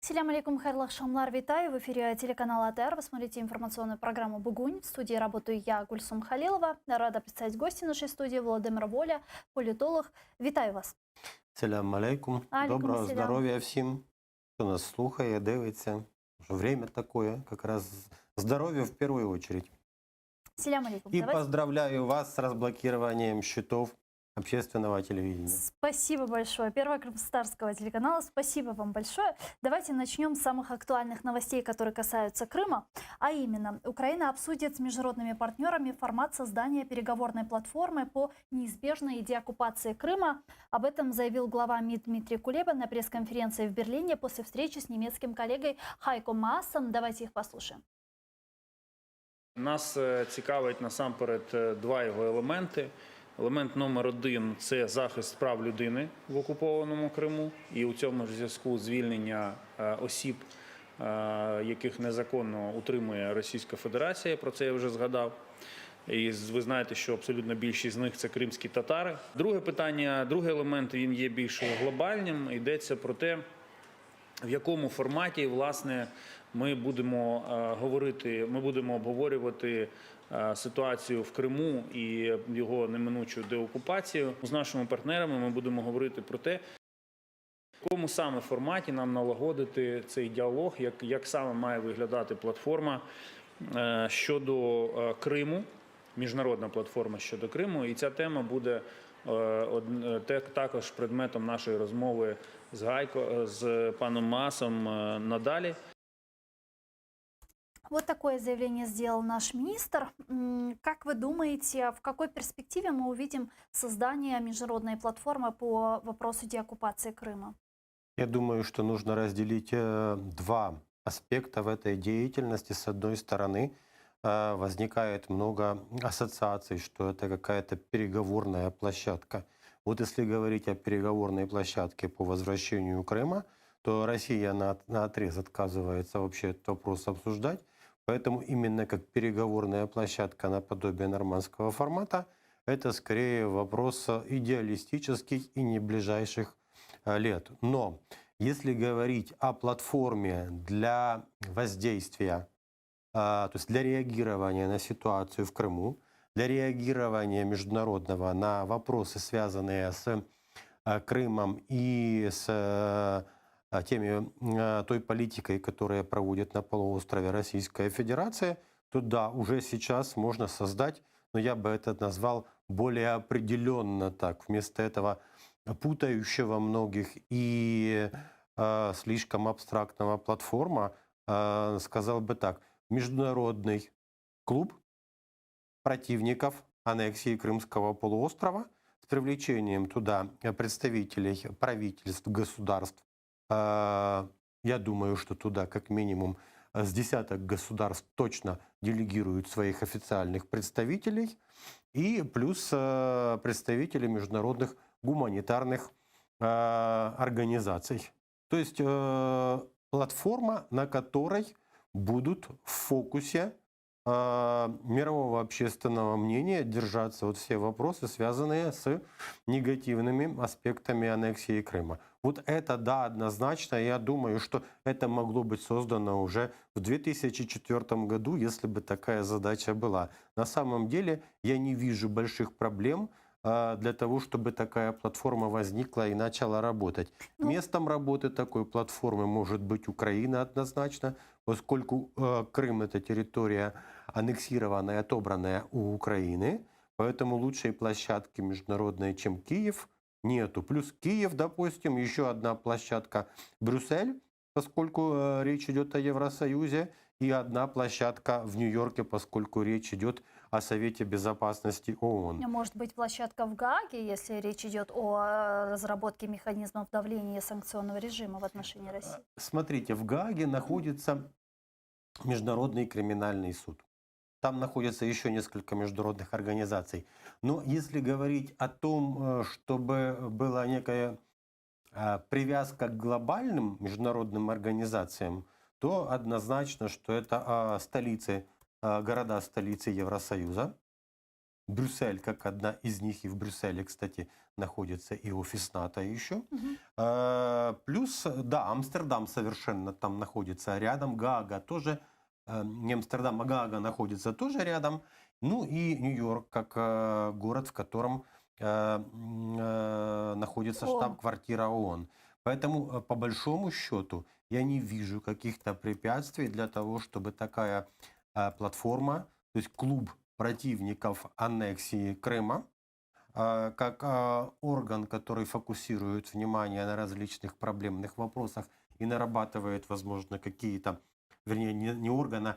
Селям алейкум, хайрлах шамлар, витаю. В эфире телеканала АТР. Вы смотрите информационную программу «Бугунь». В студии работаю я, Гульсум Халилова. Рада представить гостя нашей студии Владимир Воля, политолог. Витаю вас. Селям алейкум. Алейкум Доброго селям. здоров'я всім, хто нас слухає, дивиться. Время такое, как раз здоровье в первую очередь. Селям алейкум. И поздравляю вас с разблокированием счетов общественного телевидения. Спасибо большое. Первого крымстарского телеканала. Спасибо вам большое. Давайте начнем с самых актуальных новостей, которые касаются Крыма. А именно, Украина обсудит с международными партнерами формат создания переговорной платформы по неизбежной деоккупации Крыма. Об этом заявил глава МИД Дмитрий Кулеба на пресс-конференции в Берлине после встречи с немецким коллегой Хайко Маасом. Давайте их послушаем. Нас цікавить насамперед два його елементи. Елемент номер один – це захист прав людини в окупованому Криму. І у цьому ж зв'язку звільнення осіб, яких незаконно утримує Російська Федерація, про це я вже згадав. І ви знаєте, що абсолютно більшість з них – це кримські татари. Друге питання, другий елемент, він є більш глобальним. Йдеться про те, в якому форматі, власне, ми будемо говорити, ми будемо обговорювати ситуацію в Криму і його неминучу деокупацію. З нашими партнерами ми будемо говорити про те, в якому саме форматі нам налагодити цей діалог, як саме має виглядати платформа щодо Криму, міжнародна платформа щодо Криму. І ця тема буде також предметом нашої розмови з паном Маасом надалі. Вот такое заявление сделал наш министр. Как вы думаете, в какой перспективе мы увидим создание международной платформы по вопросу деоккупации Крыма? Я думаю, что нужно разделить два аспекта в этой деятельности. С одной стороны, возникает много ассоциаций, что это какая-то переговорная площадка. Вот если говорить о переговорной площадке по возвращению Крыма, то Россия наотрез отказывается вообще этот вопрос обсуждать. Поэтому именно как переговорная площадка наподобие нормандского формата, это скорее вопрос идеалистических и не ближайших лет. Но если говорить о платформе для воздействия, то есть для реагирования на ситуацию в Крыму, для реагирования международного на вопросы, связанные с Крымом и с той политикой, которая проводит на полуострове Российская Федерация, то да, уже сейчас можно создать, но я бы это назвал более определенно так, вместо этого путающего многих и слишком абстрактного платформа, сказал бы так, международный клуб противников аннексии Крымского полуострова с привлечением туда представителей правительств, государств. Я думаю, что туда как минимум с десяток государств точно делегируют своих официальных представителей, и плюс представители международных гуманитарных организаций. То есть платформа, на которой будут в фокусе мирового общественного мнения держаться вот все вопросы, связанные с негативными аспектами аннексии Крыма. Вот это, да, однозначно. Я думаю, что это могло быть создано уже в 2004 году, если бы такая задача была. На самом деле я не вижу больших проблем для того, чтобы такая платформа возникла и начала работать. Местом работы такой платформы может быть Украина однозначно, поскольку Крым — это территория аннексированная, отобранная у Украины, поэтому лучшей площадки международной, чем Киев, нету. Плюс Киев, допустим, еще одна площадка Брюссель, поскольку речь идет о Евросоюзе, и одна площадка в Нью-Йорке, поскольку речь идет о Совете Безопасности ООН. Может быть, площадка в Гааге, если речь идет о разработке механизмов давления санкционного режима в отношении России? Смотрите, в Гааге находится Международный криминальный суд. Там находится еще несколько международных организаций. Но если говорить о том, чтобы была некая привязка к глобальным международным организациям, то однозначно, что это столицы, города-столицы Евросоюза. Брюссель как одна из них, и в Брюсселе, кстати, находится и офис НАТО еще. Мгм. Плюс, да, Амстердам совершенно там находится рядом, Гаага тоже, не Амстердам, а Гаага находится тоже рядом. Ну и Нью-Йорк как город, в котором находится ООН. штаб-квартира ООН. Поэтому, по большому счету, я не вижу каких-то препятствий для того, чтобы такая платформа, то есть клуб противников аннексии Крыма, как орган, который фокусирует внимание на различных проблемных вопросах и нарабатывает, возможно, какие-то, вернее, не орган, а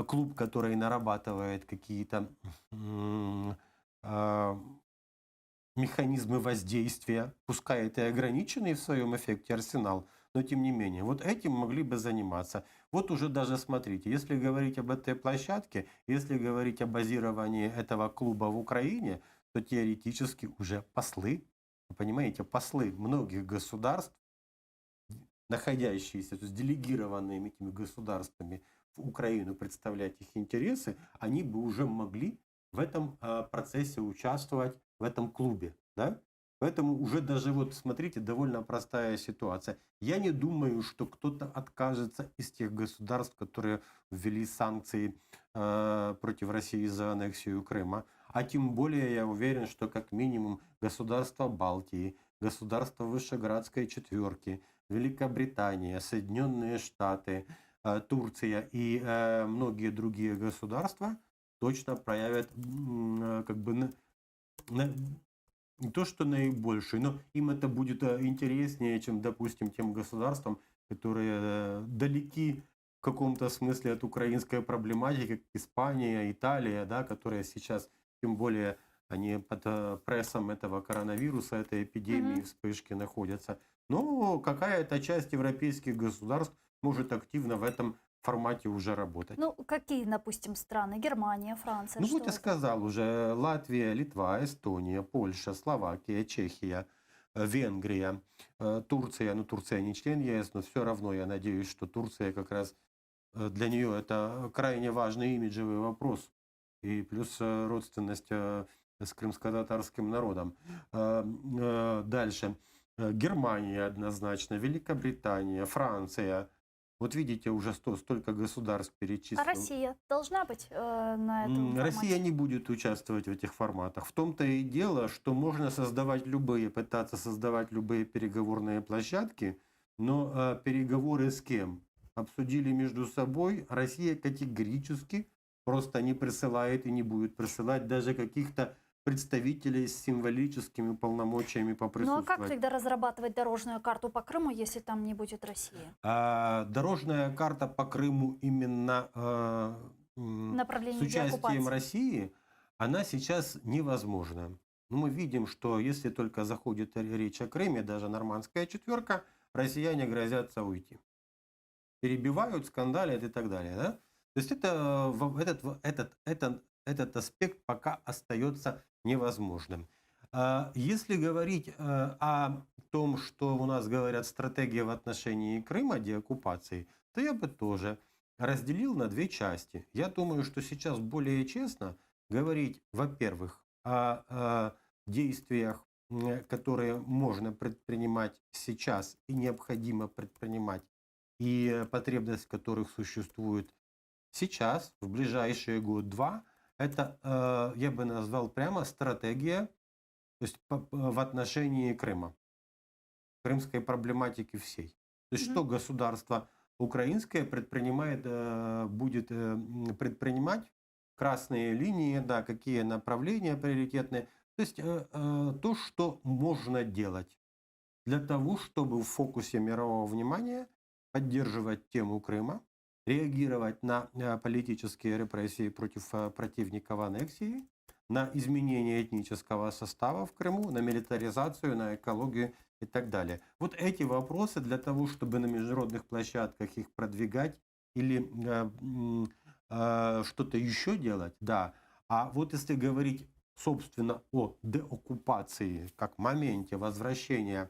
клуб, который нарабатывает какие-то а, механизмы воздействия, пускай это и ограниченный в своем эффекте арсенал, но тем не менее, вот этим могли бы заниматься. Вот уже даже смотрите, если говорить об этой площадке, если говорить о базировании этого клуба в Украине, то теоретически уже послы, вы понимаете, послы многих государств, находящиеся, то есть делегированными этими государствами в Украину представлять их интересы, они бы уже могли в этом процессе участвовать, в этом клубе. Да? Поэтому уже даже вот, смотрите, довольно простая ситуация. Я не думаю, что кто-то откажется из тех государств, которые ввели санкции против России за аннексию Крыма. А тем более я уверен, что как минимум государства Балтии, государства Вышеградской четверки, Великобритания, Соединенные Штаты, Турция и многие другие государства точно проявят как бы не то что наибольший, но им это будет интереснее, чем, допустим, тем государствам, которые далеки в каком-то смысле от украинской проблематики, как Испания, Италия, да, которые сейчас, тем более, они под прессом этого коронавируса, этой эпидемии, Мгм. вспышки находятся. Но какая-то часть европейских государств может активно в этом формате уже работать. Ну, какие, допустим, страны? Германия, Франция, Ну что вот я это? сказал уже, Латвия, Литва, Эстония, Польша, Словакия, Чехия, Венгрия, Турция. Ну, Турция не член ЕС, но все равно я надеюсь, что Турция как раз для нее это крайне важный имиджевый вопрос. И плюс родственность с крымско-татарским народом. Дальше. Германия однозначно, Великобритания, Франция. Вот видите, уже столько государств А перечислил. Россия должна быть на этом Россия формате? не будет участвовать в этих форматах. В том-то и дело, что можно пытаться создавать любые переговорные площадки, но переговоры с кем? Обсудили между собой. Россия категорически просто не присылает и не будет присылать даже каких-то представителей с символическими полномочиями Ну а как поприсутствовать. тогда разрабатывать дорожную карту по Крыму, если там не будет России? Дорожная карта по Крыму именно с Направление участием деоккупации. России, она сейчас невозможна. Но мы видим, что если только заходит речь о Крыме, даже нормандская четверка, россияне грозятся уйти. Перебивают, скандалят и так далее. Да? То есть этот аспект пока остается невозможным. Если говорить о том, что у нас говорят стратегия в отношении Крыма, деоккупации, то я бы тоже разделил на две части. Я думаю, что сейчас более честно говорить, во-первых, о действиях, которые можно предпринимать сейчас и необходимо предпринимать, и потребность в которых существует сейчас, в ближайшие год-два, это, я бы назвал прямо, стратегия, то есть в отношении Крыма, крымской проблематики всей. То есть что Мгм. государство украинское будет предпринимать, красные линии, да, какие направления приоритетные, то есть то, что можно делать для того, чтобы в фокусе мирового внимания поддерживать тему Крыма, реагировать на политические репрессии против противников аннексии, на изменение этнического состава в Крыму, на милитаризацию, на экологию и так далее. Вот эти вопросы для того, чтобы на международных площадках их продвигать или что-то еще делать, да. А вот если говорить, собственно, о деоккупации как моменте возвращения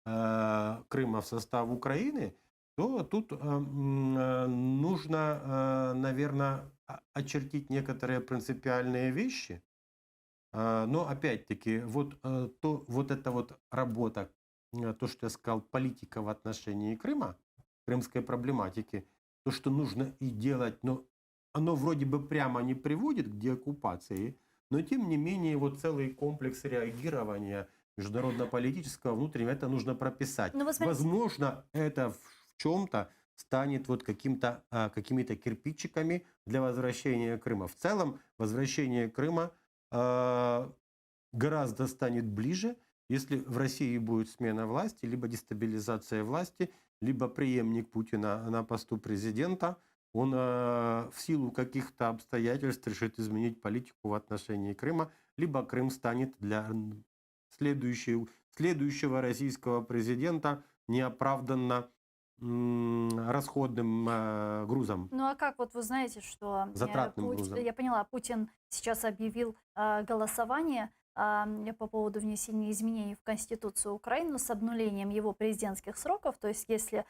Крыма в состав Украины, то тут нужно, наверное, очертить некоторые принципиальные вещи. Но опять-таки, вот эта вот работа, то, что я сказал, политика в отношении Крыма, крымской проблематики, то, что нужно и делать, но оно вроде бы прямо не приводит к деоккупации, но тем не менее вот целый комплекс реагирования международно-политического, внутреннего, это нужно прописать. Ну, вы смотрите, Возможно, это в чем-то станет вот какими-то кирпичиками для возвращения Крыма. В целом, возвращение Крыма гораздо станет ближе, если в России будет смена власти, либо дестабилизация власти, либо преемник Путина на посту президента, он в силу каких-то обстоятельств решит изменить политику в отношении Крыма, либо Крым станет для следующего российского президента неоправданно расходным грузом, ну а как вот вы знаете, что затратным грузом. Я поняла, Путин сейчас объявил голосование по поводу внесения изменений в Конституцию Украины с обнулением его президентских сроков. То есть, если,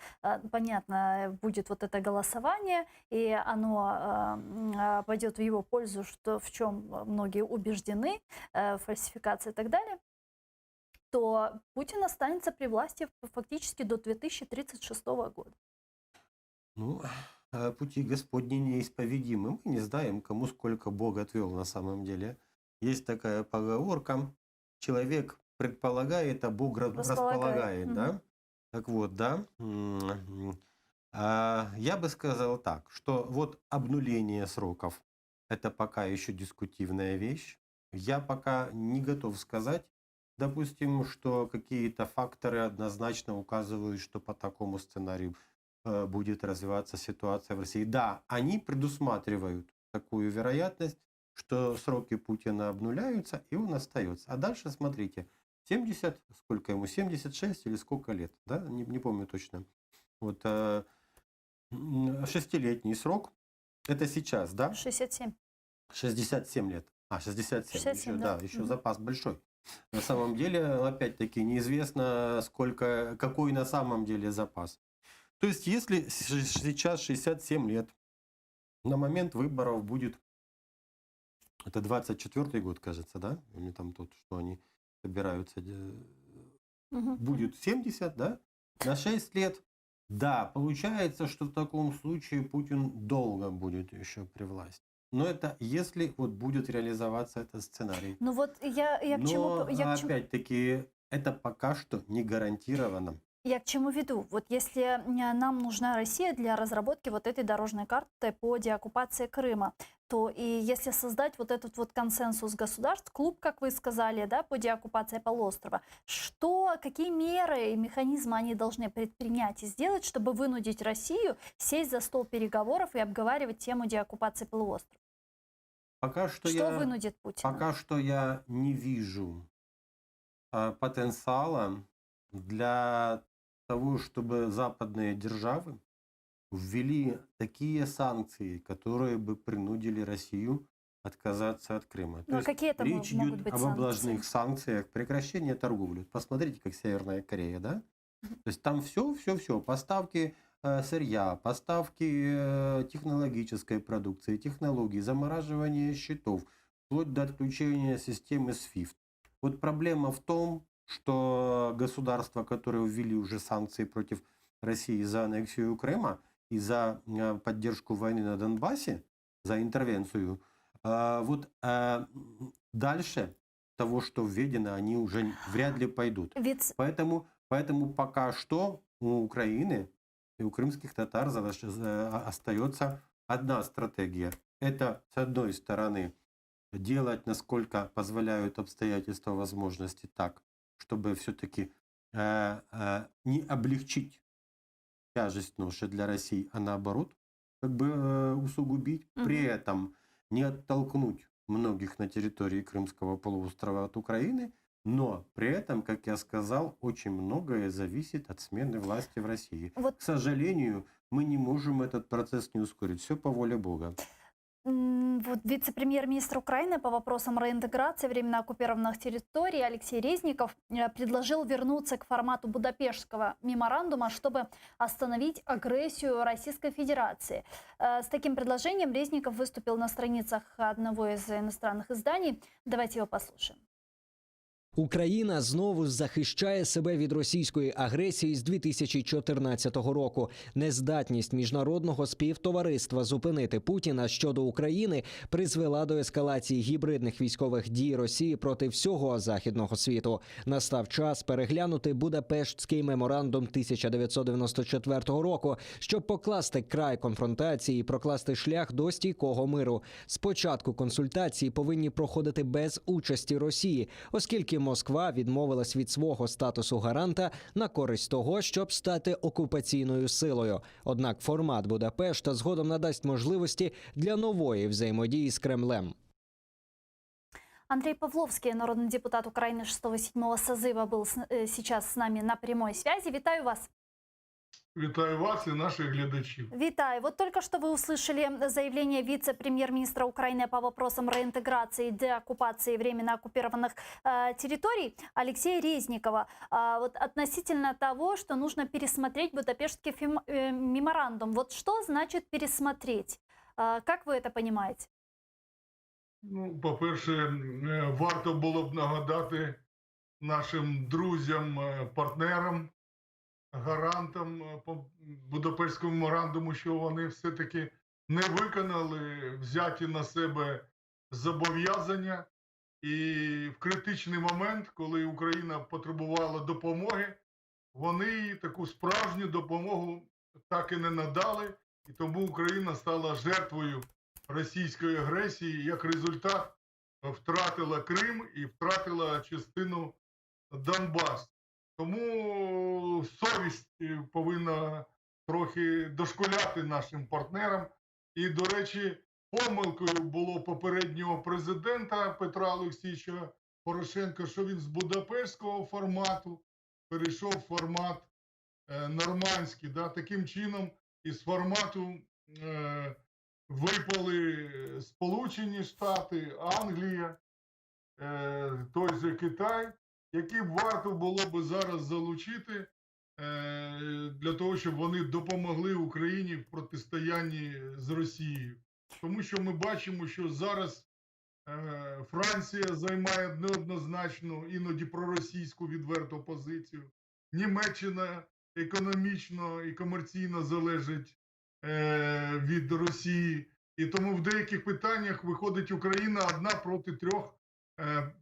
понятно, будет вот это голосование, и оно пойдет в его пользу, что в чем многие убеждены, фальсификация и так далее, то Путин останется при власти фактически до 2036 года. Ну, пути Господни неисповедимы. Мы не знаем, кому сколько Бог отвел на самом деле. Есть такая поговорка: человек предполагает, а Бог располагает, Мгм. да? Так вот, да. Я бы сказал так, что вот обнуление сроков — это пока еще дискутивная вещь. Я пока не готов сказать, допустим, что какие-то факторы однозначно указывают, что по такому сценарию будет развиваться ситуация в России. Да, они предусматривают такую вероятность, что сроки Путина обнуляются, и он остается. А дальше, смотрите, 70, сколько ему, 76 или сколько лет, да, не помню точно. Вот 6-летний срок, это сейчас, да, 67. 67 лет. 67, 67, еще, да. да, еще Мгм. запас большой. На самом деле, опять-таки, неизвестно, какой на самом деле запас. То есть, если сейчас 67 лет, на момент выборов будет, это 24-й год, кажется, да? Или там тот, что они собираются, Мгм. будет 70, да? На 6 лет. Да, получается, что в таком случае Путин долго будет еще при власти. Но это если вот будет реализоваться этот сценарий. Ну вот я к чему, Но опять-таки это пока что не гарантированно. я к чему веду? Вот если нам нужна Россия для разработки вот этой дорожной карты по деоккупации Крыма, то и если создать вот этот вот консенсус государств, клуб, как вы сказали, да, по деоккупации полуострова, какие меры и механизмы они должны предпринять и сделать, чтобы вынудить Россию сесть за стол переговоров и обговаривать тему деоккупации полуострова? Пока что Что вынудит Путина? пока что я не вижу потенциала для того, чтобы западные державы ввели такие санкции, которые бы принудили Россию отказаться от Крыма. То Ну а есть какие это речь могут идет быть об санкции? облажных санкциях, прекращение торговли. Посмотрите, как Северная Корея, да? То есть там все, поставки сырья, поставки технологической продукции, технологий, замораживание счетов, вплоть до отключения системы SWIFT. Вот проблема в том, что государства, которые ввели уже санкции против России за аннексию Крыма и за поддержку войны на Донбассе, за интервенцию, дальше того, что введено, они уже вряд ли пойдут. Ведь Поэтому пока что у Украины и у крымских татар остается одна стратегия. Это, с одной стороны, делать, насколько позволяют обстоятельства, возможности, так, чтобы все-таки не облегчить тяжесть ноши для России, а наоборот, как бы усугубить. При этом не оттолкнуть многих на территории Крымского полуострова от Украины, но при этом, как я сказал, очень многое зависит от смены власти в России. вот К сожалению, мы не можем этот процесс не ускорить. Все по воле Бога. Вот вице-премьер-министр Украины по вопросам реинтеграции временно оккупированных территорий Алексей Резников предложил вернуться к формату Будапештского меморандума, чтобы остановить агрессию Российской Федерации. С таким предложением Резников выступил на страницах одного из иностранных изданий. Давайте его послушаем. Україна знову захищає себе від російської агресії з 2014 року. Нездатність міжнародного співтовариства зупинити Путіна щодо України призвела до ескалації гібридних військових дій Росії проти всього західного світу. Настав час переглянути Будапештський меморандум 1994 року, щоб покласти край конфронтації і прокласти шлях до стійкого миру. Спочатку консультації повинні проходити без участі Росії, оскільки Москва відмовилась від свого статусу гаранта на користь того, щоб стати окупаційною силою. Однак формат Будапешта згодом надасть можливості для нової взаємодії з Кремлем. Андрей Павловский, народный депутат Украины 6-7 созыва, был сейчас с нами на прямой связи. Витаю вас. Вітаю вас і наших глядачів. Витаю. Вот только что вы услышали заявление вице-премьер-министра Украины по вопросам реинтеграции и деоккупации временно оккупированных территорий Алексея Резникова. Вот относительно того, что нужно пересмотреть Будапештский меморандум. Вот что значит пересмотреть? Как вы это понимаете? Ну, по-перше, варто було б нагадати нашим друзям, партнерам, гарантам по Будапештському меморандуму, що вони все-таки не виконали взяті на себе зобов'язання. І в критичний момент, коли Україна потребувала допомоги, вони їй таку справжню допомогу так і не надали. І тому Україна стала жертвою російської агресії. Як результат втратила Крим і втратила частину Донбасу. Тому совість повинна трохи дошкуляти нашим партнерам. І, до речі, помилкою було попереднього президента Петра Олексійовича Порошенка, що він з Будапештського формату перейшов в формат нормандський. Да? Таким чином із формату випали Сполучені Штати, Англія, той же Китай, які б варто було б зараз залучити для того, щоб вони допомогли Україні в протистоянні з Росією. Тому що ми бачимо, що зараз Франція займає неоднозначну, іноді проросійську відверту позицію. Німеччина економічно і комерційно залежить від Росії. І тому в деяких питаннях виходить Україна одна проти трьох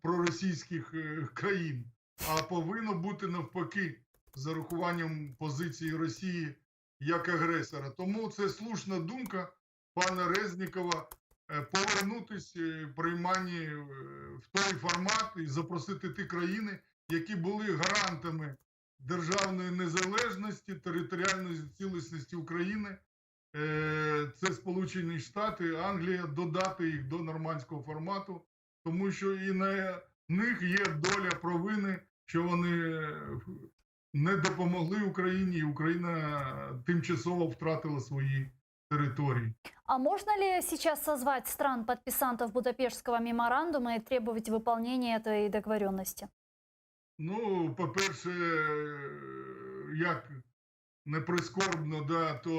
проросійських країн. А повинно бути навпаки з урахуванням позиції Росії як агресора. Тому це слушна думка пана Резнікова повернутися в прийманні в той формат і запросити ті країни, які були гарантами державної незалежності, територіальної цілісності України. Це Сполучені Штати, Англія, додати їх до нормандського формату, тому що і на них є доля провини, що вони не допомогли Україні, і Україна тимчасово втратила свої территории. А можно ли сейчас созвать стран-подписантов Будапештского меморандума и требовать выполнения этой договоренности? Ну, по-перше, як не прискорбно, да, то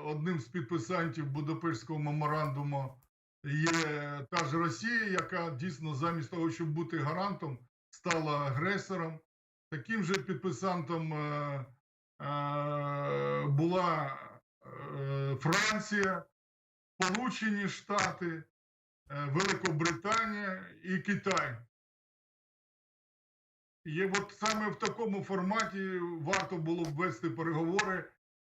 одним з підписантів Будапештського меморандуму є та ж Росія, яка дійсно замість того, щоб бути гарантом, стала агресором. Таким же підписантом була Франція, Сполучені Штати, Великобританія і Китай. І от саме в такому форматі варто було б вести переговори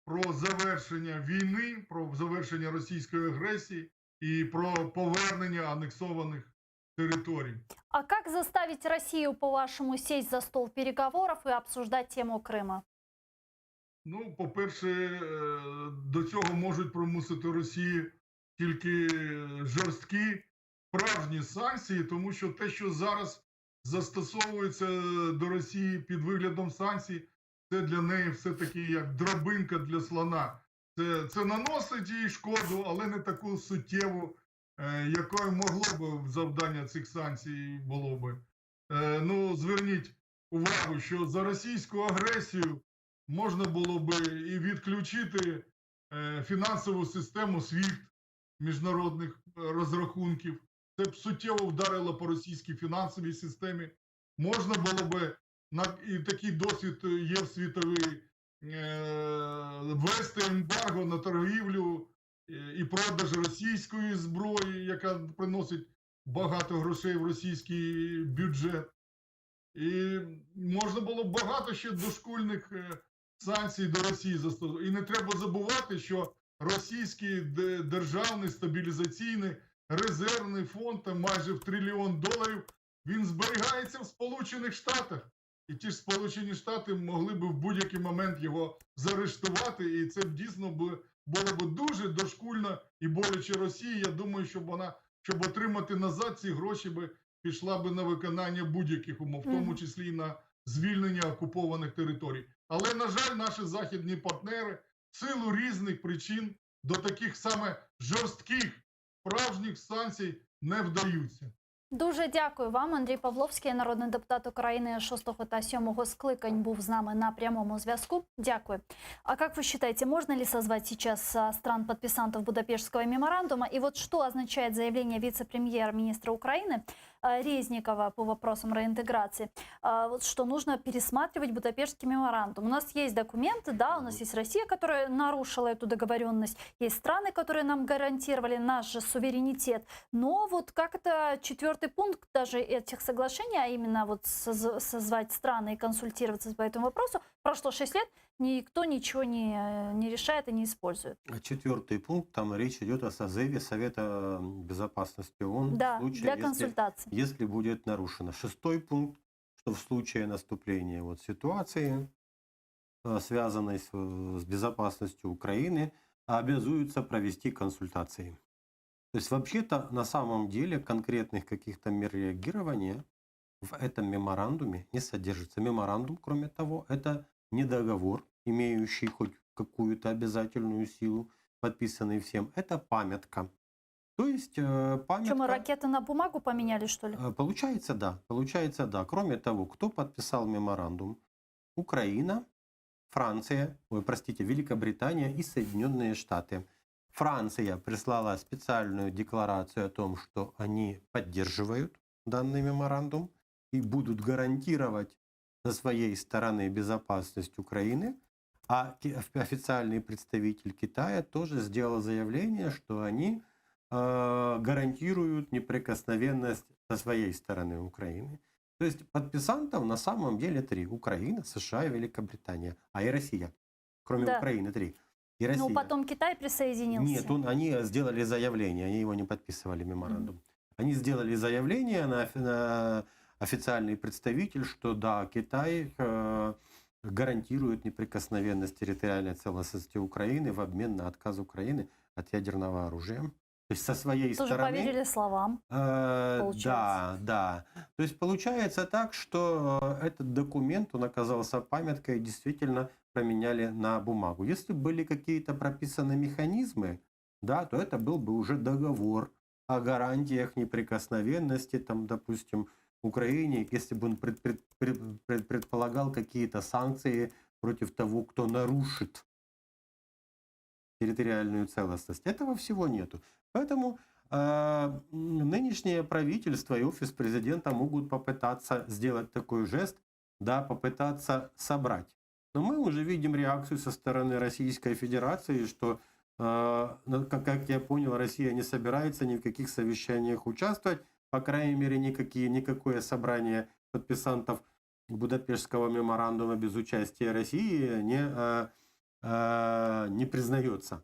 про завершення війни, про завершення російської агресії і про повернення анексованих территорий. А как заставить Россию, по-вашему, сесть за стол переговоров и обсуждать тему Крыма? Ну, по-перше, до цього можуть примусити Росію тільки жорсткі, справжні санкції, тому що те, що зараз застосовується до Росії під виглядом санкцій, це для неї все-таки як драбинка для слона. Це наносить їй шкоду, але не таку суттєву, якою могло б завдання цих санкцій було би. Ну, зверніть увагу, що за російську агресію можна було би і відключити фінансову систему SWIFT міжнародних розрахунків. Це б суттєво вдарило по російській фінансовій системі. Можна було би, і такий досвід є в світовий, ввести ембарго на торгівлю і продаж російської зброї, яка приносить багато грошей в російський бюджет. І можна було б багато ще дошкульних санкцій до Росії застосувати. І не треба забувати, що російський державний стабілізаційний резервний фонд, там майже в $1 трильйон, він зберігається в Сполучених Штатах. І ті ж Сполучені Штати могли б в будь-який момент його заарештувати, і це б дійсно було б дуже дошкульно і боляче Росії. Я думаю, щоб отримати назад ці гроші, пішла б на виконання будь-яких умов, в тому числі і на звільнення окупованих територій. Але, на жаль, наші західні партнери в силу різних причин до таких саме жорстких справжніх санкцій не вдаються. Дуже дякую вам. Андрій Павловський, народний депутат України 6 та 7 скликань, був з нами на прямому зв'язку. Дякую. А как вы считаете, можно ли созвать сейчас стран-подписантов Будапештского меморандума? И вот что означает заявление вице-премьер-министра Украины Резникова по вопросам реинтеграции, вот что нужно пересматривать Будапештский меморандум. У нас есть документы, да, у нас есть Россия, которая нарушила эту договоренность, есть страны, которые нам гарантировали наш же суверенитет, но вот как это 4-й пункт даже этих соглашений, а именно вот созвать страны и консультироваться по этому вопросу, прошло 6 лет, никто ничего не решает и не использует. 4-й пункт, там речь идет о созыве Совета Безопасности ООН. Да, в случае, для консультаций. если будет нарушено. 6-й пункт, что в случае наступления вот ситуации, связанной с безопасностью Украины, обязуются провести консультации. То есть вообще-то на самом деле конкретных каких-то мер реагирования в этом меморандуме не содержится. Меморандум, кроме того, это не договор, имеющий хоть какую-то обязательную силу, подписанный всем. Это памятка. То есть памятка... Что, мы ракеты на бумагу поменяли, что ли? Получается, да. Получается, да. Кроме того, кто подписал меморандум? Украина, Франция, Великобритания и Соединенные Штаты. Франция прислала специальную декларацию о том, что они поддерживают данный меморандум и будут гарантировать со своей стороны безопасность Украины. А официальный представитель Китая тоже сделал заявление, что они гарантируют неприкосновенность со своей стороны Украины. То есть подписантов на самом деле 3. Украина, США и Великобритания. А и Россия. Кроме Украины 3. И Россия. Ну, потом Китай присоединился. Нет, они сделали заявление, они его не подписывали, меморандум. Они сделали заявление на официальный представитель, что да, Китай гарантирует неприкосновенность территориальной целостности Украины в обмен на отказ Украины от ядерного оружия. То есть со своей Тоже стороны... поверили словам, Да, да. То есть получается так, что этот документ, он оказался памяткой, действительно променяли на бумагу. Если были какие-то прописаны механизмы, да, то это был бы уже договор о гарантиях неприкосновенности, там, допустим, Украине, если бы он предполагал какие-то санкции против того, кто нарушит территориальную целостность. Этого всего нету. Поэтому нынешнее правительство и офис президента могут попытаться сделать такой жест, да, попытаться собрать. Но мы уже видим реакцию со стороны Российской Федерации, что, как я понял, Россия не собирается ни в каких совещаниях участвовать. По крайней мере, никакое собрание подписантов Будапештского меморандума без участия России не признается.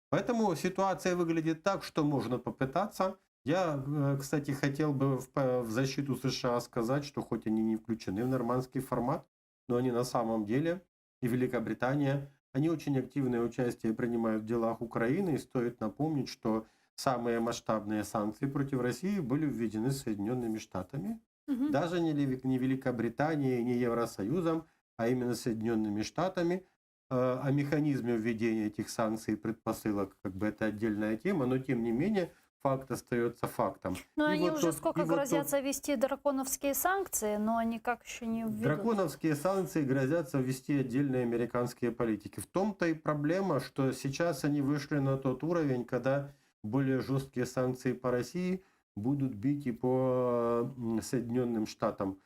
Поэтому ситуация выглядит так, что можно попытаться. Я, кстати, хотел бы в защиту США сказать, что хоть они не включены в нормандский формат, но они на самом деле, и Великобритания, они очень активное участие принимают в делах Украины. И стоит напомнить, что самые масштабные санкции против России были введены Соединенными Штатами. Даже не Великобританией, не Евросоюзом, а именно Соединенными Штатами. О механизме введения этих санкций и предпосылок, как бы это отдельная тема, но тем не менее факт остается фактом. Но И они вот уже тот- сколько и вот тот- грозятся ввести драконовские санкции, но они как еще не введут. Драконовские санкции грозятся ввести отдельные американские политики. В том-то и проблема, что сейчас они вышли на тот уровень, когда более жесткие санкции по России будут бить и по Соединенным Штатам.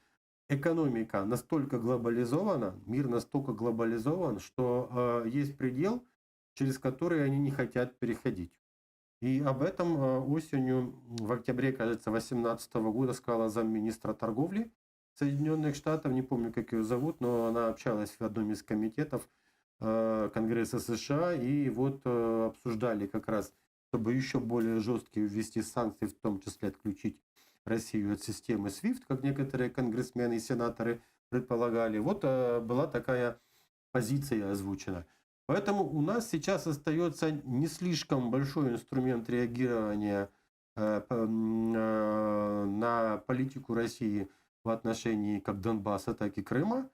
Экономика настолько глобализована, мир настолько глобализован, что есть предел, через который они не хотят переходить. И об этом осенью, в октябре, кажется, 2018 года сказала замминистра торговли Соединенных Штатов, не помню, как ее зовут, но она общалась в одном из комитетов Конгресса США, и вот обсуждали как раз, чтобы еще более жесткие ввести санкции, в том числе отключить Россию от системы SWIFT, как некоторые конгрессмены и сенаторы предполагали. Вот была такая позиция озвучена. Поэтому у нас сейчас остается не слишком большой инструмент реагирования на политику России в отношении как Донбасса, так и Крыма.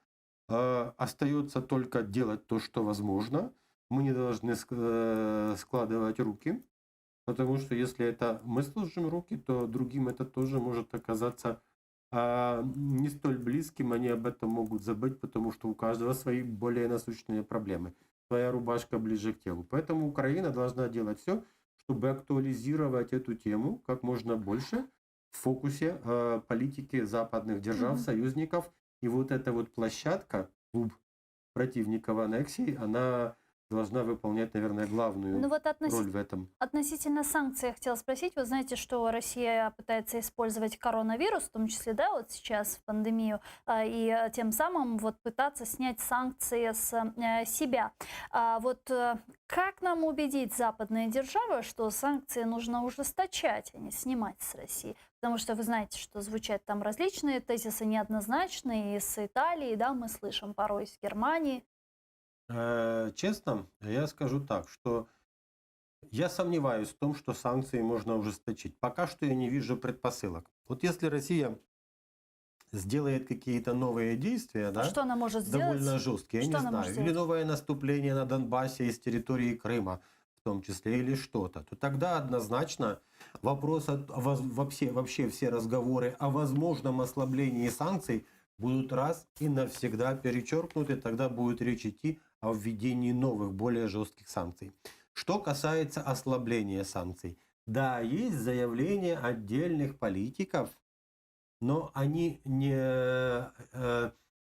Остается только делать то, что возможно. Мы не должны складывать руки, потому что если это мы сложим руки, то другим это тоже может оказаться не столь близким, они об этом могут забыть, потому что у каждого свои более насущные проблемы. Своя рубашка ближе к телу. Поэтому Украина должна делать все, чтобы актуализировать эту тему как можно больше в фокусе политики западных держав, союзников. И вот эта вот площадка, клуб противников аннексии, она должна выполнять, наверное, главную Ну вот роль в этом. относительно санкций я хотела спросить. Вы знаете, что Россия пытается использовать коронавирус, в том числе, да, вот сейчас в пандемию, и тем самым вот пытаться снять санкции с себя. Как нам убедить западные державы, что санкции нужно ужесточать, а не снимать с России? Потому что вы знаете, что звучат там различные тезисы неоднозначные, и с Италии, да, мы слышим порой из Германии. Честно, я скажу так, что я сомневаюсь в том, что санкции можно ужесточить. Пока что я не вижу предпосылок. Вот если Россия сделает какие-то новые действия, да, Что она может сделать? довольно жесткие, я Что не она может знаю, или сделать? новое наступление на Донбассе из территории Крыма, в том числе, или что-то, то тогда однозначно вопрос, вообще все разговоры о возможном ослаблении санкций будут раз и навсегда перечеркнуты, тогда будет речь идти о введении новых, более жестких санкций. Что касается ослабления санкций, да, есть заявления отдельных политиков, но они не это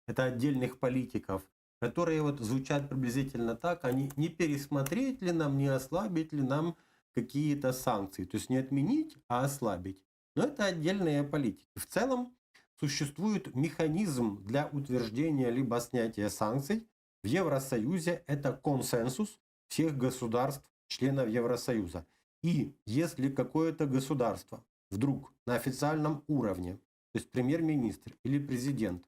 отдельных политиков, которые вот звучат приблизительно так, они не пересмотреть ли нам, не ослабить ли нам какие-то санкции, то есть не отменить, а ослабить. Но это отдельные политики. В целом существует механизм для утверждения либо снятия санкций. В Евросоюзе это консенсус всех государств, членов Евросоюза. И если какое-то государство вдруг на официальном уровне, то есть премьер-министр или президент,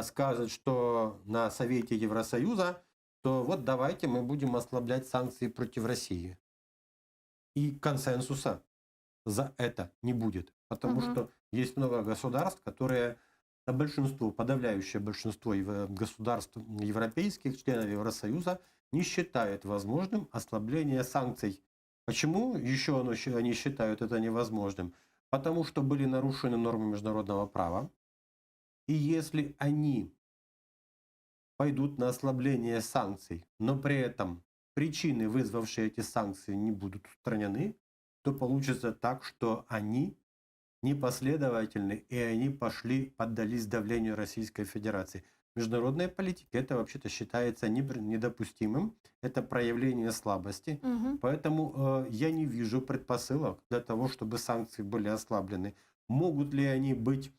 скажет, что на Совете Евросоюза, то вот давайте мы будем ослаблять санкции против России. И консенсуса за это не будет. Потому что есть много государств, которые, большинство, подавляющее большинство государств европейских, членов Евросоюза, не считают возможным ослабление санкций. Почему еще они считают это невозможным? Потому что были нарушены нормы международного права. И если они пойдут на ослабление санкций, но при этом причины, вызвавшие эти санкции, не будут устранены, то получится так, что они непоследовательны, и они поддались давлению Российской Федерации. В международной политике это вообще-то считается недопустимым, это проявление слабости. Поэтому я не вижу предпосылок для того, чтобы санкции были ослаблены. Могут ли они быть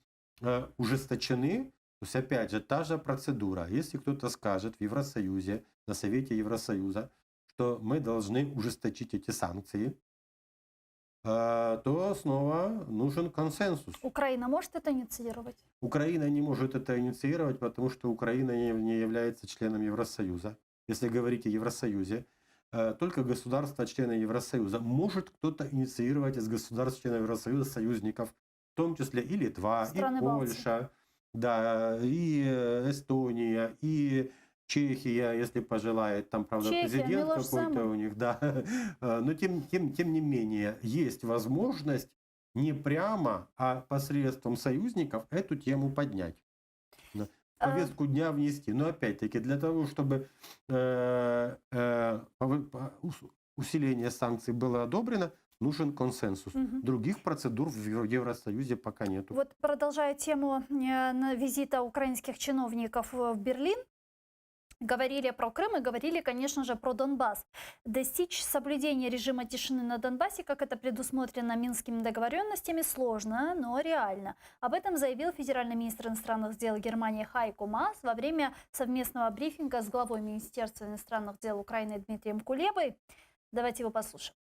ужесточены? То есть, опять же, та же процедура. Если кто-то скажет в Евросоюзе, на Совете Евросоюза, что мы должны ужесточить эти санкции, то снова нужен консенсус. Украина может это инициировать? Украина не может это инициировать, потому что Украина не является членом Евросоюза. Если говорить о Евросоюзе, только государства-члены Евросоюза. Может кто-то инициировать из государств-членов Евросоюза союзников, в том числе и Литва, Страны и Польша, да, и Эстония, и Чехия, если пожелает, там, правда, Чехия, президент Милош какой-то Земан. у них, да. Но тем не менее, есть возможность не прямо, а посредством союзников эту тему поднять. В повестку дня внести. Но опять-таки, для того, чтобы усиление санкций было одобрено, нужен консенсус. Мгм. Других процедур в Евросоюзе пока нету. Вот продолжая тему визита украинских чиновников в Берлин, говорили про Крым и говорили, конечно же, про Донбасс. Достичь соблюдения режима тишины на Донбассе, как это предусмотрено Минскими договоренностями, сложно, но реально. Об этом заявил федеральный министр иностранных дел Германии Хайко Маас во время совместного брифинга с главой Министерства иностранных дел Украины Дмитрием Кулебой. Давайте его послушаем.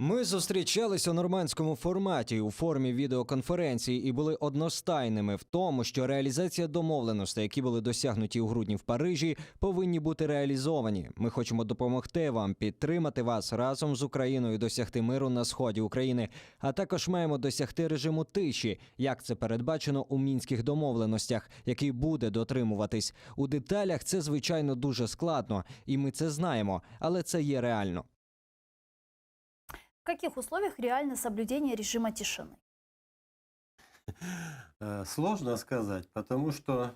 Ми зустрічались у нормандському форматі у формі відеоконференції і були одностайними в тому, що реалізація домовленостей, які були досягнуті у грудні в Парижі, повинні бути реалізовані. Ми хочемо допомогти вам, підтримати вас разом з Україною, досягти миру на сході України, а також маємо досягти режиму тиші, як це передбачено у мінських домовленостях, який буде дотримуватись. У деталях це, звичайно, дуже складно, і ми це знаємо, але це є реально. В каких условиях реально соблюдение режима тишины? Сложно сказать, потому что,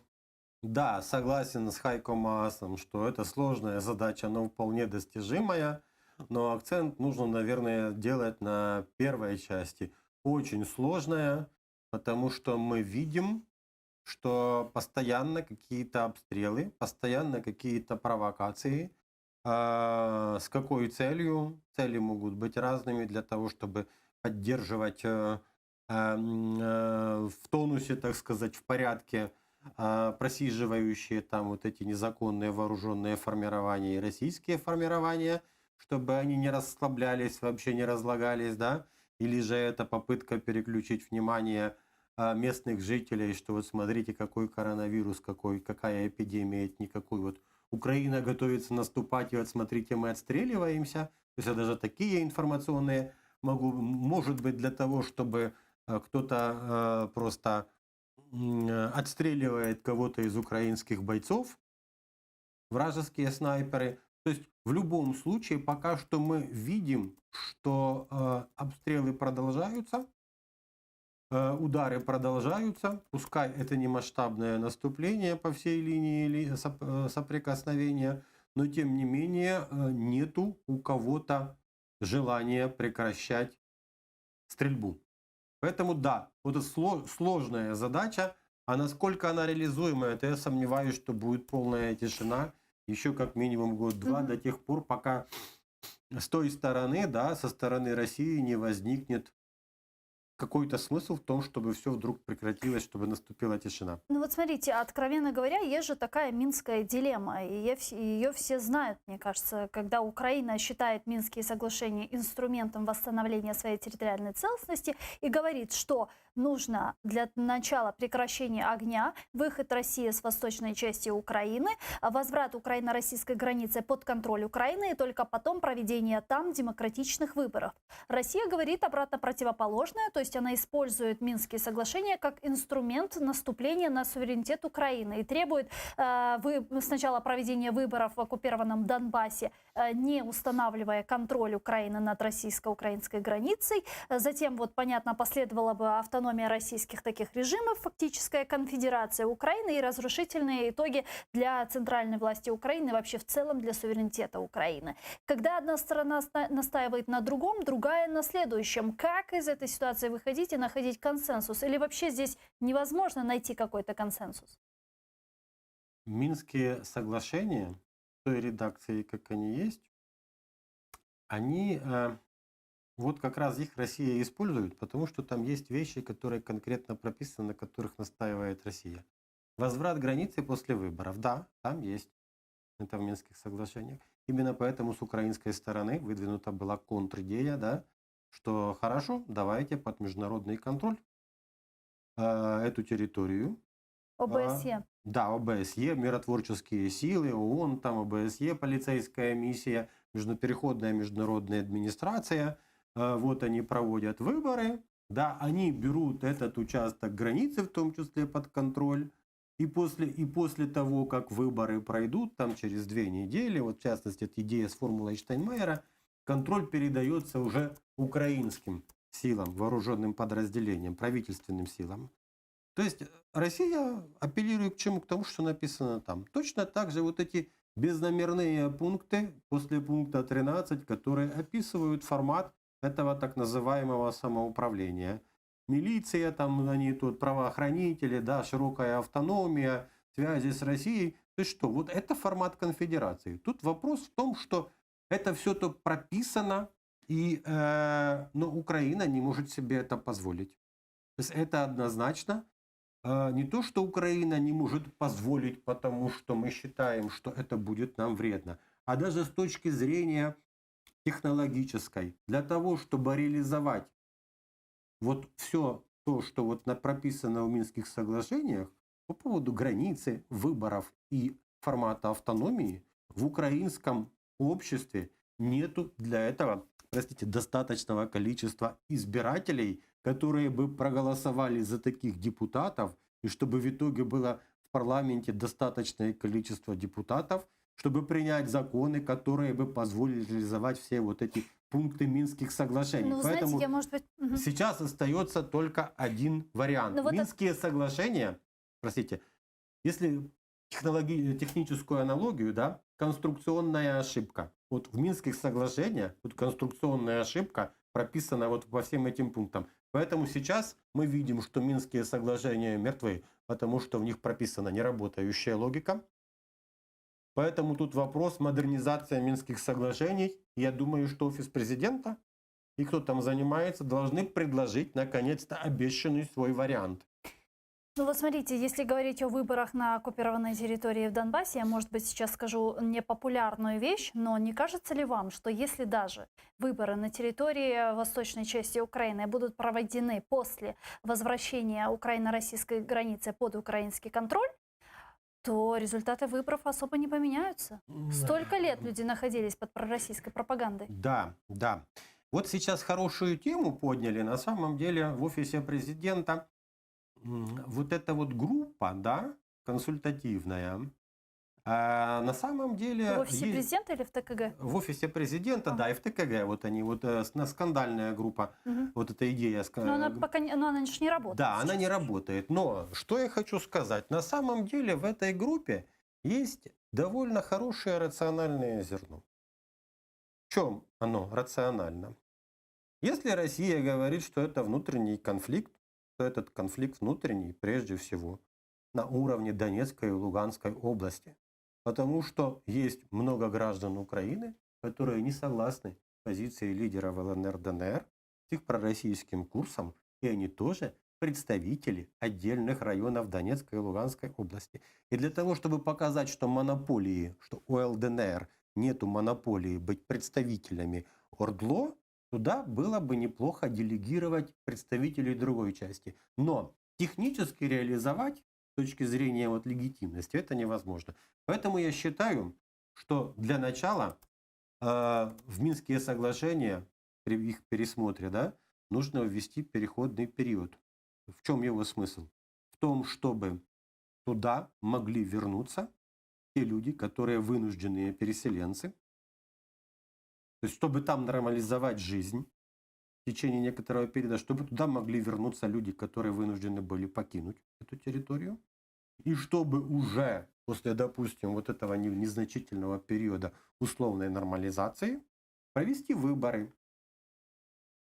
да, согласен с Хайко Маасом, что это сложная задача, но вполне достижимая, но акцент нужно, наверное, делать на первой части. Очень сложная, потому что мы видим, что постоянно какие-то обстрелы, постоянно какие-то провокации. С какой целью? Цели могут быть разными для того, чтобы поддерживать в тонусе, так сказать, в порядке просиживающие там вот эти незаконные вооруженные формирования и российские формирования, чтобы они не расслаблялись, вообще не разлагались, да? Или же это попытка переключить внимание местных жителей, что вот смотрите, какой коронавирус, какая эпидемия, никакой вот Украина готовится наступать, и вот смотрите, мы отстреливаемся. То есть даже такие информационные может быть для того, чтобы кто-то просто отстреливает кого-то из украинских бойцов, вражеские снайперы. То есть в любом случае пока что мы видим, что обстрелы продолжаются, удары продолжаются, пускай это не масштабное наступление по всей линии соприкосновения, но тем не менее нету у кого-то желания прекращать стрельбу. Поэтому да, вот это сложная задача, а насколько она реализуема, это я сомневаюсь, что будет полная тишина еще как минимум год-два, до тех пор, пока с той стороны, да, со стороны России не возникнет какой-то смысл в том, чтобы все вдруг прекратилось, чтобы наступила тишина. Ну вот смотрите, откровенно говоря, есть же такая минская дилемма, и ее все знают, мне кажется, когда Украина считает Минские соглашения инструментом восстановления своей территориальной целостности и говорит, что нужно для начала прекращения огня, выход России с восточной части Украины, возврат украино-российской границы под контроль Украины и только потом проведение там демократичных выборов. Россия говорит обратно противоположное, то есть она использует Минские соглашения как инструмент наступления на суверенитет Украины и требует сначала проведения выборов в оккупированном Донбассе, не устанавливая контроль Украины над российско-украинской границей. Затем, вот понятно, последовала бы автономия российских таких режимов, фактическая конфедерация Украины и разрушительные итоги для центральной власти Украины и вообще в целом для суверенитета Украины. Когда одна сторона настаивает на другом, другая на следующем. Как из этой ситуации выходить и находить консенсус? Или вообще здесь невозможно найти какой-то консенсус? Минские соглашения, в той редакции, как они есть, они вот как раз их Россия использует, потому что там есть вещи, которые конкретно прописаны, на которых настаивает Россия. Возврат границы после выборов, да, там есть. Это в Минских соглашениях. Именно поэтому с украинской стороны выдвинута была контр-идея, да, что хорошо, давайте под международный контроль эту территорию. ОБСЕ. Да, ОБСЕ, миротворческие силы, ООН, там ОБСЕ, полицейская миссия, переходная международная администрация. Вот они проводят выборы, да, они берут этот участок границы, в том числе под контроль, И после того, как выборы пройдут, там через 2 недели, вот в частности, эта идея с формулой Штайнмайера, контроль передается уже украинским силам, вооруженным подразделениям, правительственным силам. То есть Россия апеллирует к чему? К тому, что написано там. Точно так же вот эти безномерные пункты после пункта 13, которые описывают формат этого так называемого самоуправления. Милиция, там они тут правоохранители, да, широкая автономия, связи с Россией. То есть что, вот это формат конфедерации. Тут вопрос в том, что это все то прописано, но Украина не может себе это позволить. То есть это однозначно не то, что Украина не может позволить, потому что мы считаем, что это будет нам вредно, а даже с точки зрения технологической, для того, чтобы реализовать вот все то, что вот прописано в Минских соглашениях по поводу границы, выборов и формата автономии, в украинском обществе нету для этого, простите, достаточного количества избирателей, которые бы проголосовали за таких депутатов, и чтобы в итоге было в парламенте достаточное количество депутатов, чтобы принять законы, которые бы позволили реализовать все вот эти пункты Минских соглашений. Ну, вы Поэтому знаете, я, может быть... Мгм. сейчас остается только один вариант. Ну, вот Минские соглашения, простите, если техническую аналогию, да, конструкционная ошибка. Вот в Минских соглашениях вот конструкционная ошибка прописана вот по всем этим пунктам. Поэтому сейчас мы видим, что Минские соглашения мертвы, потому что в них прописана неработающая логика. Поэтому тут вопрос модернизации Минских соглашений. Я думаю, что офис президента и кто там занимается, должны предложить наконец-то обещанный свой вариант. Ну вот смотрите, если говорить о выборах на оккупированной территории в Донбассе, я, может быть, сейчас скажу непопулярную вещь, но не кажется ли вам, что если даже выборы на территории восточной части Украины будут проведены после возвращения украино-российской границы под украинский контроль, то результаты выборов особо не поменяются? Столько лет люди находились под пророссийской пропагандой. Да, да. Вот сейчас хорошую тему подняли. На самом деле в офисе президента вот эта вот группа, да, консультативная, на самом деле... В офисе президента или в ТКГ? В офисе президента, да, и в ТКГ. Вот они, вот скандальная группа, Мгм. вот эта идея. Но она пока она же не работает. Да, она сейчас. не работает. Но что я хочу сказать? На самом деле в этой группе есть довольно хорошее рациональное зерно. В чем оно рационально? Если Россия говорит, что это внутренний конфликт, то этот конфликт внутренний прежде всего на уровне Донецкой и Луганской области. Потому что есть много граждан Украины, которые не согласны с позицией лидеров ЛНР, ДНР, с их пророссийским курсом, и они тоже представители отдельных районов Донецкой и Луганской области. И для того, чтобы показать, что монополии, что у ЛДНР нету монополии быть представителями ОРДЛО, туда было бы неплохо делегировать представителей другой части. Но технически реализовать с точки зрения вот легитимности это невозможно. Поэтому я считаю, что для начала в Минские соглашения при их пересмотре, да, нужно ввести переходный период. В чем его смысл? В том, чтобы туда могли вернуться те люди, которые вынужденные переселенцы. То есть, чтобы там нормализовать жизнь в течение некоторого периода, чтобы туда могли вернуться люди, которые вынуждены были покинуть эту территорию. И чтобы уже после, допустим, вот этого незначительного периода условной нормализации провести выборы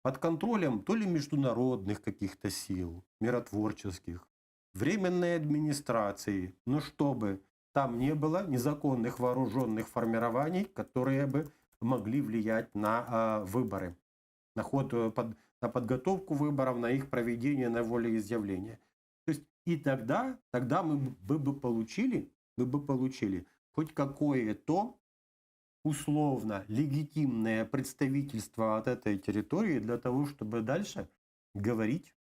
под контролем то ли международных каких-то сил, миротворческих, временной администрации, но чтобы там не было незаконных вооруженных формирований, которые бы могли влиять на выборы, на ход, на подготовку выборов, на их проведение, на волеизъявление. То есть и тогда мы бы получили хоть какое-то условно легитимное представительство от этой территории для того, чтобы дальше говорить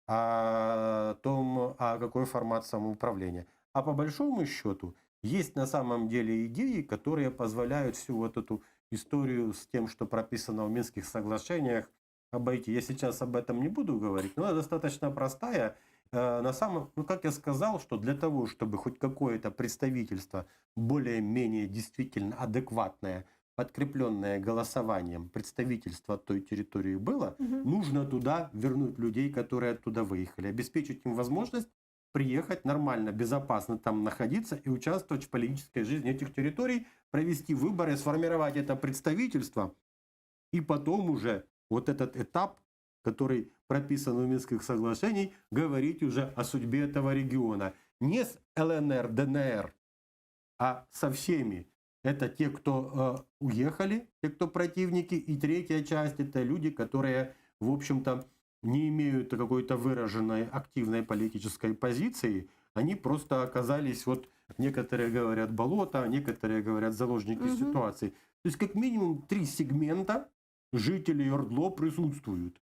о том, какой формат самоуправления. А по большому счету есть на самом деле идеи, которые позволяют всю вот эту историю с тем, что прописано в Минских соглашениях, обойти. Я сейчас об этом не буду говорить, но она достаточно простая. как я сказал, что для того, чтобы хоть какое-то представительство более-менее действительно адекватное, подкрепленное голосованием представительство той территории было, нужно туда вернуть людей, которые оттуда выехали, обеспечить им возможность приехать нормально, безопасно там находиться и участвовать в политической жизни этих территорий, провести выборы, сформировать это представительство, и потом уже вот этот этап, который прописан в Минских соглашениях, говорить уже о судьбе этого региона. Не с ЛНР, ДНР, а со всеми. Это те, кто уехали, те, кто противники. И третья часть – это люди, которые, в общем-то, не имеют какой-то выраженной активной политической позиции. Они просто оказались, вот некоторые говорят, болото, некоторые говорят, заложники ситуации. То есть как минимум 3 сегмента жителей Ордло присутствуют.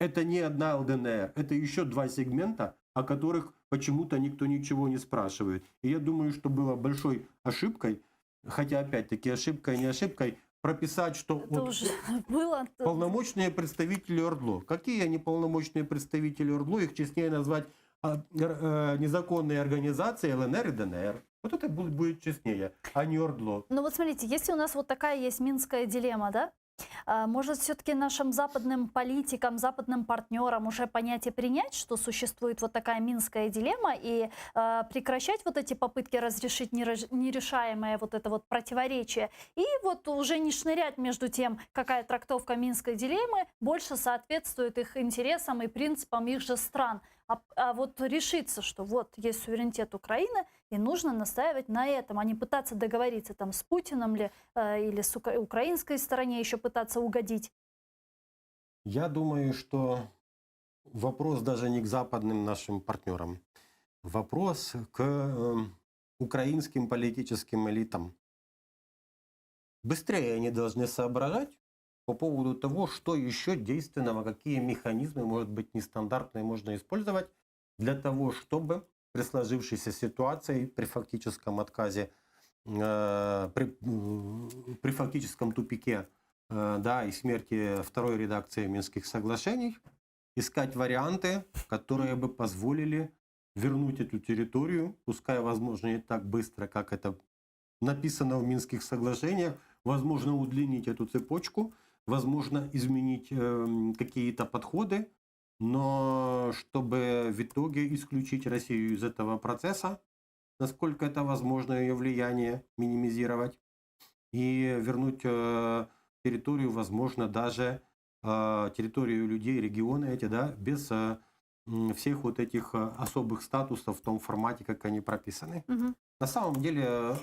Это не одна ЛДНР, это еще 2 сегмента, о которых почему-то никто ничего не спрашивает. И я думаю, что было большой ошибкой, хотя опять-таки ошибкой, не ошибкой, прописать, что Это вот уже было. полномочные представители Ордло. Какие они полномочные представители Ордло? Их честнее назвать незаконные организации ЛНР и ДНР. Вот это будет честнее, а не Ордло. Ну вот смотрите, если у нас вот такая есть минская дилемма, да? Может, все-таки нашим западным политикам, западным партнерам уже понять и принять, что существует вот такая минская дилемма, и прекращать вот эти попытки разрешить нерешаемое вот это вот противоречие, и вот уже не шнырять между тем, какая трактовка минской дилеммы больше соответствует их интересам и принципам их же стран. А вот решиться, что вот есть суверенитет Украины, и нужно настаивать на этом, а не пытаться договориться там с Путиным или с украинской стороне еще пытаться угодить. Я думаю, что вопрос даже не к западным нашим партнерам. Вопрос к украинским политическим элитам. Быстрее они должны соображать по поводу того, что еще действенного, какие механизмы, может быть, нестандартные можно использовать для того, чтобы при сложившейся ситуации, при фактическом отказе, при фактическом тупике, да, и смерти второй редакции Минских соглашений, искать варианты, которые бы позволили вернуть эту территорию, пускай, возможно, не так быстро, как это написано в Минских соглашениях, возможно, удлинить эту цепочку, возможно, изменить какие-то подходы, но чтобы в итоге исключить Россию из этого процесса, насколько это возможно, ее влияние минимизировать, и вернуть территорию, возможно, даже территорию людей, регионы эти, да, без всех вот этих особых статусов в том формате, как они прописаны. На самом деле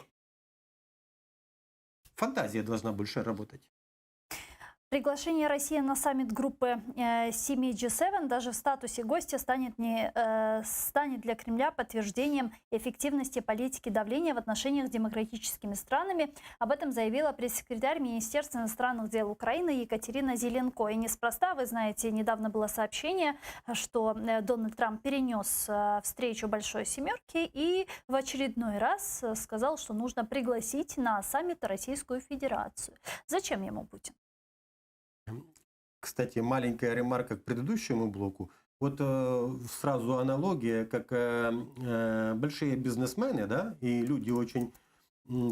фантазия должна больше работать. Приглашение России на саммит группы 7 G7 даже в статусе гостя станет для Кремля подтверждением эффективности политики давления в отношениях с демократическими странами. Об этом заявила пресс-секретарь Министерства иностранных дел Украины Екатерина Зеленко. И неспроста, вы знаете, недавно было сообщение, что Дональд Трамп перенес встречу Большой Семерки и в очередной раз сказал, что нужно пригласить на саммит Российскую Федерацию. Зачем ему Путин? Кстати, маленькая ремарка к предыдущему блоку. Вот сразу аналогия, как большие бизнесмены, да, и люди очень,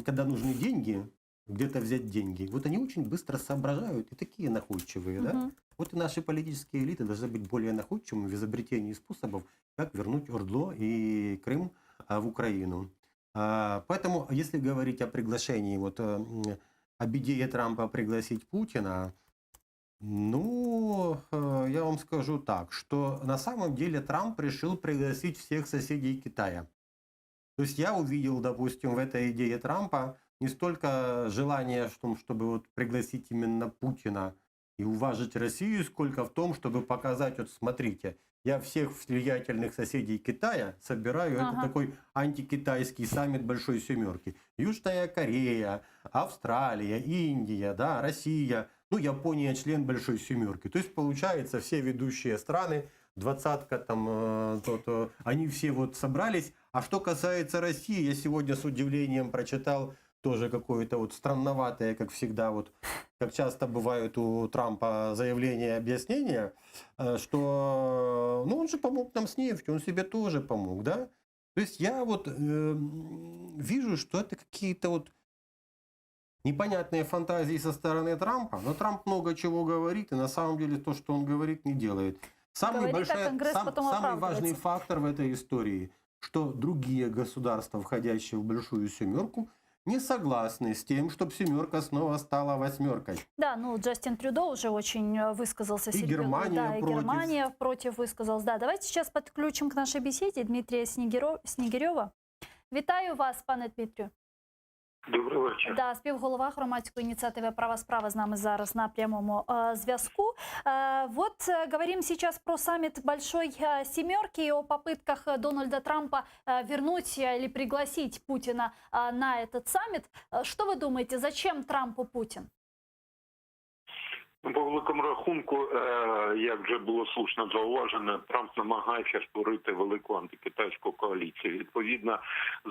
когда нужны деньги, где-то взять деньги, вот они очень быстро соображают и такие находчивые, да. Вот и наши политические элиты должны быть более находчивыми в изобретении способов, как вернуть Ордло и Крым в Украину. Поэтому, если говорить о приглашении, вот об идее Трампа пригласить Путина, ну, я вам скажу так, что на самом деле Трамп решил пригласить всех соседей Китая. То есть я увидел, допустим, в этой идее Трампа не столько желание в том, чтобы вот пригласить именно Путина и уважить Россию, сколько в том, чтобы показать, вот смотрите, я всех влиятельных соседей Китая собираю, это такой антикитайский саммит Большой Семерки. Южная Корея, Австралия, Индия, да, Россия, ну, Япония член Большой Семерки. То есть, получается, все ведущие страны, двадцатка там, они все вот собрались. А что касается России, я сегодня с удивлением прочитал тоже какое-то вот странноватое, как всегда, вот как часто бывает у Трампа заявления и объяснения, что ну, он же помог нам с нефтью, он себе тоже помог, да? То есть я вот вижу, что это какие-то вот непонятные фантазии со стороны Трампа, но Трамп много чего говорит, и на самом деле то, что он говорит, не делает. Говорит, а Конгресс потом самый важный оправдывается. фактор в этой истории, что другие государства, входящие в Большую Семерку, не согласны с тем, чтобы семерка снова стала восьмеркой. Да, ну Джастин Трюдо уже очень высказался. И Германия да, и против. Германия против высказалась. Да, давайте сейчас подключим к нашей беседе Дмитрия Снігирьова. Вітаю вас, пане Дмитрію. Добрий вечір. Да, співголова громадської ініціативи «Права справа» з нами зараз на прямому зв'язку. Вот говорим сейчас про саммит Большой Семерки и о попытках Дональда Трампа вернуть или пригласить Путина на этот саммит. Что вы думаете, зачем Трампу Путин? По великому рахунку, як вже було слушно зауважено, Трамп намагається створити велику антикитайську коаліцію. Відповідно,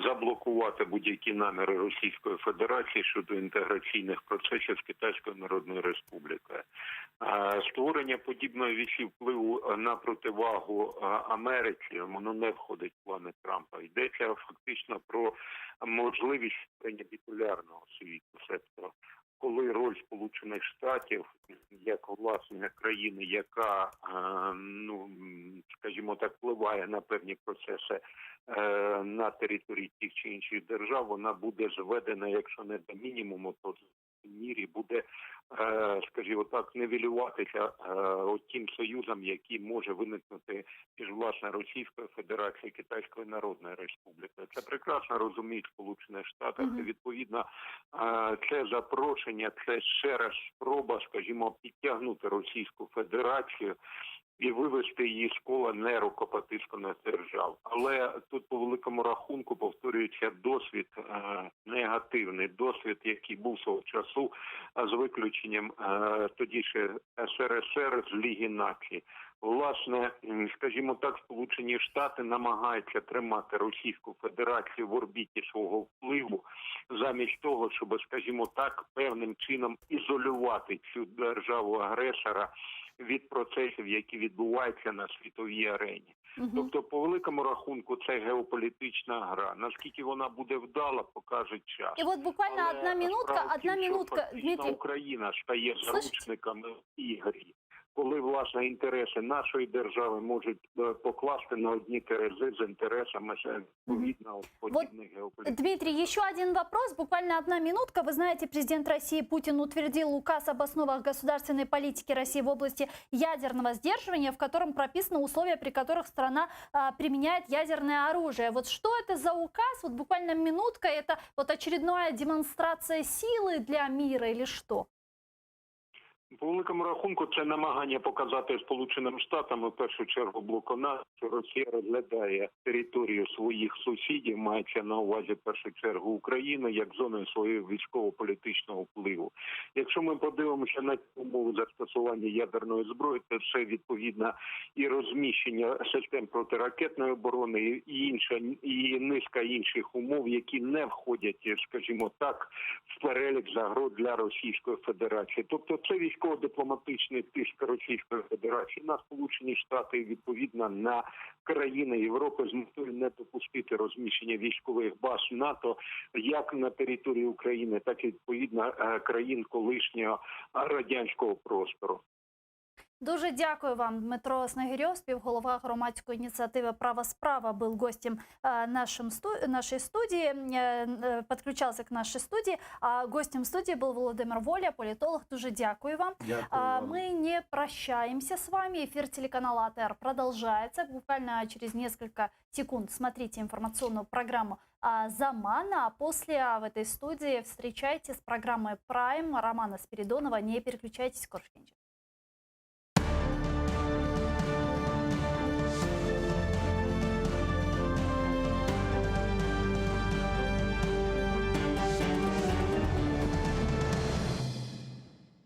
заблокувати будь-які наміри Російської Федерації щодо інтеграційних процесів з Китайською Народною Республікою. Створення подібної вісі впливу на противагу Америці, воно не входить в плани Трампа. Йдеться фактично про можливість створення біполярного світу, себто коли роль Сполучених Штатів як власне країни, яка, ну, скажімо так, впливає на певні процеси на території тих чи інших держав, вона буде зведена, якщо не до мінімуму, то в мірі буде, скажімо так, нівелюватися тим союзом, який може виникнути між, власне, Російською Федерацією і Китайською Народною Республікою. Це прекрасно розуміють Сполучені Штати. І, відповідно, це запрошення, це ще раз спроба, скажімо, підтягнути Російську Федерацію і вивести її з кола нерукопотисканих держав. Але тут по великому рахунку повторюється досвід, негативний досвід, який був свого часу з виключенням тоді ще СРСР з Ліги Націй. Власне, скажімо так, Сполучені Штати намагаються тримати Російську Федерацію в орбіті свого впливу, замість того, щоб, скажімо так, певним чином ізолювати цю державу-агресора від процесів, які відбуваються на світовій арені. Тобто, по великому рахунку, це геополітична гра. Наскільки вона буде вдала, покаже час. І от буквально одна минутка, Дмитрий. Україна стає заручниками ігри, коли, власне, інтереси нашої держави можуть покласти на одні терези з інтересами відповідно подібних геополітичних. Дмитрий, еще один вопрос, буквально одна минутка. Вы знаете, президент России Путин утвердил указ об основах государственной политики России в области ядерного сдерживания, в котором прописаны условия, при которых страна применяет ядерное оружие. Вот что это за указ? Вот буквально минутка, это вот очередная демонстрация силы для мира или что? По великому рахунку, це намагання показати Сполученим Штатам, в першу чергу блоку НАТО, що Росія розглядає територію своїх сусідів, мається на увазі в першу чергу Україну, як зоною свого військово-політичного впливу. Якщо ми подивимося на умови застосування ядерної зброї, то це відповідно і розміщення систем протиракетної оборони, і низка інших умов, які не входять, скажімо так, в перелік загроз для Російської Федерації. Тобто це військово-дипломатичний тиск Російської Федерації на Сполучені Штати і, відповідно, на країни Європи з метою не допустити розміщення військових баз НАТО як на території України, так і, відповідно, країн колишнього радянського простору. Дуже дякую вам, Дмитро Снігирьов, співголова громадської ініціативи «Права справа», был гостем нашей студии, подключался к нашей студии. А гостем студии был Володимир Воля, политолог. Дуже дякую вам. Дякую вам. Мы не прощаемся с вами. Эфир телеканала АТР продолжается. Буквально через несколько секунд смотрите информационную программу «Замана». А после в этой студии встречайте с программой «Прайм» Романа Спиридонова. Не переключайтесь, скоро кончится.